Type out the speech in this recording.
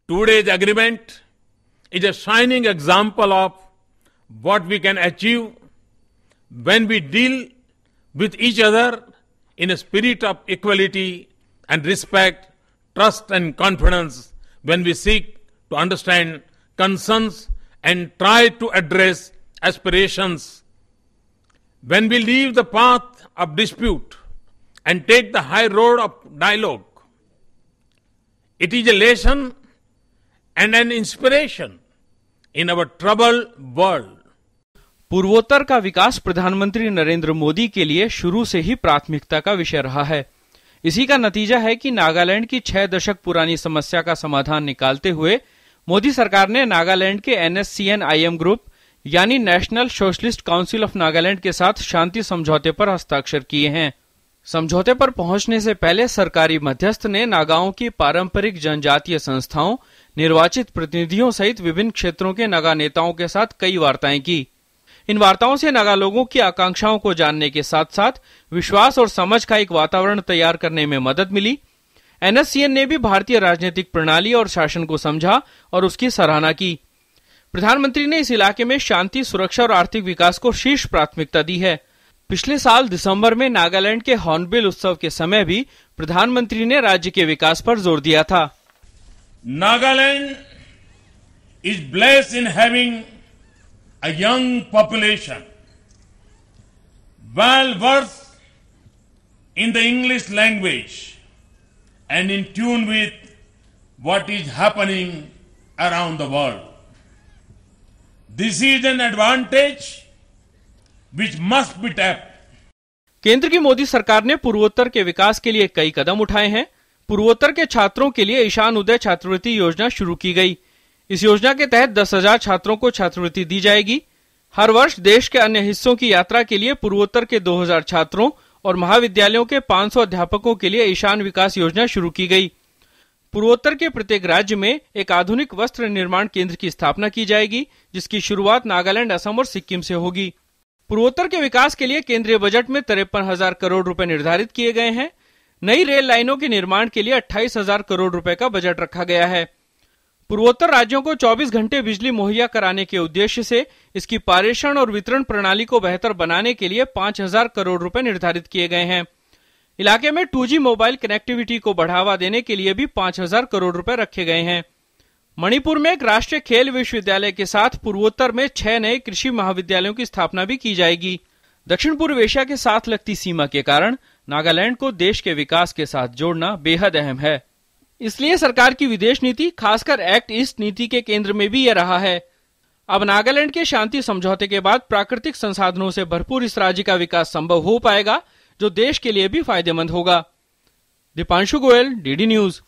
Today's agreement is a shining example of what we can achieve when we deal with each other in a spirit of equality and respect, trust and confidence, when we seek to understand concerns and try to address aspirations, when we leave the path of dispute and take the high road of dialogue. It is a lesson and an inspiration in our troubled world. पूर्वोत्तर का विकास प्रधानमंत्री नरेंद्र मोदी के लिए शुरू से ही प्राथमिकता का विषय रहा है। इसी का नतीजा है कि नागालैंड की 6 दशक पुरानी समस्या का समाधान निकालते हुए मोदी सरकार ने नागालैंड के NSCN-IM ग्रुप यानी national socialist council of Nagaland के साथ शांति समझौते पर हस्ताक्षर किए हैं। समझौते पर पहुंचने से पहले सरकारी मध्यस्थ ने नागाओं की पारंपरिक जनजातीय संस्थाओं, निर्वाचित प्रतिनिधियों सहित विभिन्न क्षेत्रों के नागा नेताओं के साथ कई वार्ताएं की। इन वार्ताओं से नागा लोगों की आकांक्षाओं को जानने के साथ साथ विश्वास और समझ का एक वातावरण तैयार करने में मदद मिली। NSCN ने भी भारतीय राजनीतिक प्रणाली और शासन को समझा और उसकी सराहना की। प्रधानमंत्री ने इस इलाके में शांति, सुरक्षा और आर्थिक विकास को शीर्ष प्राथमिकता दी है। पिछले साल दिसंबर में नागालैंड के हॉर्नबिल उत्सव के समय भी प्रधानमंत्री ने राज्य के विकास पर जोर दिया था। Nagaland is blessed in having a young population, well versed in the English language and in tune with what is happening around the world. This is an advantage which must be tapped. केंद्र की मोदी सरकार ने पूर्वोत्तर के विकास के लिए कई कदम उठाए हैं। पूर्वोत्तर के छात्रों के लिए ईशान उदय छात्रवृत्ति योजना शुरू की गई। इस योजना के तहत 10,000 छात्रों को छात्रवृत्ति दी जाएगी। हर वर्ष देश के अन्य हिस्सों की यात्रा के लिए पूर्वोत्तर के 2,000 छात्रों और महाविद्यालयों के 500 अध्यापकों के लिए ईशान विकास योजना शुरू की गई। पूर्वोत्तर के प्रत्येक राज्य में एक आधुनिक वस्त्र निर्माण केंद्र की स्थापना की जाएगी, जिसकी शुरुआत नागालैंड, असम और सिक्किम से होगी। पूर्वोत्तर के विकास के लिए केंद्रीय बजट में 53,000 करोड़ रुपए निर्धारित किए गए हैं। नई रेल लाइनों के निर्माण के लिए 28,000 करोड़ रुपए का बजट रखा गया है। पूर्वोत्तर राज्यों को 24 घंटे बिजली मुहैया कराने के उद्देश्य से इसकी पारेषण और वितरण प्रणाली को बेहतर बनाने के लिए 5,000 करोड़ रुपए निर्धारित किए गए हैं। इलाके में 2G मोबाइल कनेक्टिविटी को बढ़ावा देने के लिए भी 5,000 करोड़ रुपए रखे गए हैं। मणिपुर में एक राष्ट्रीय खेल विश्वविद्यालय के साथ पूर्वोत्तर में 6 नए कृषि महाविद्यालयों की स्थापना भी की जाएगी। दक्षिण पूर्व एशिया के साथ लगती सीमा के कारण नागालैंड को देश के विकास के साथ जोड़ना बेहद अहम है। इसलिए सरकार की विदेश नीति, खासकर एक्ट ईस्ट नीति के केंद्र में भी यह रहा है। अब नागालैंड के शांति समझौते के बाद प्राकृतिक संसाधनों से भरपूर इस राज्य का विकास संभव हो पाएगा, जो देश के लिए भी फायदेमंद होगा। Deepanshu Goyal, DD news.